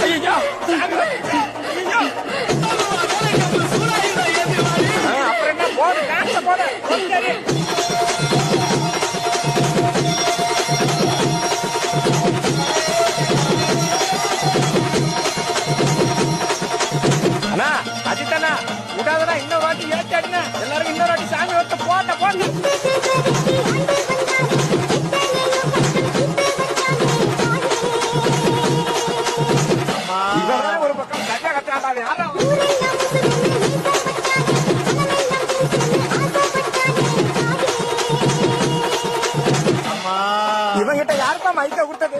ஐயோ அப்புறம் என்ன போடு டான்ஸ் போடு அண்ணா அஜித்தண்ணா விடாதடா இன்னொரு வாட்டி ஏற்றி அடினா எல்லாரும் இன்னொரு வாட்டி சாமி ஒருத்த போட்ட போட்டு ஒரு பக்கம் கட்டா கட்டாடா யாரும் இவங்கிட்ட யாருப்பா மைக்க கொடுத்தது?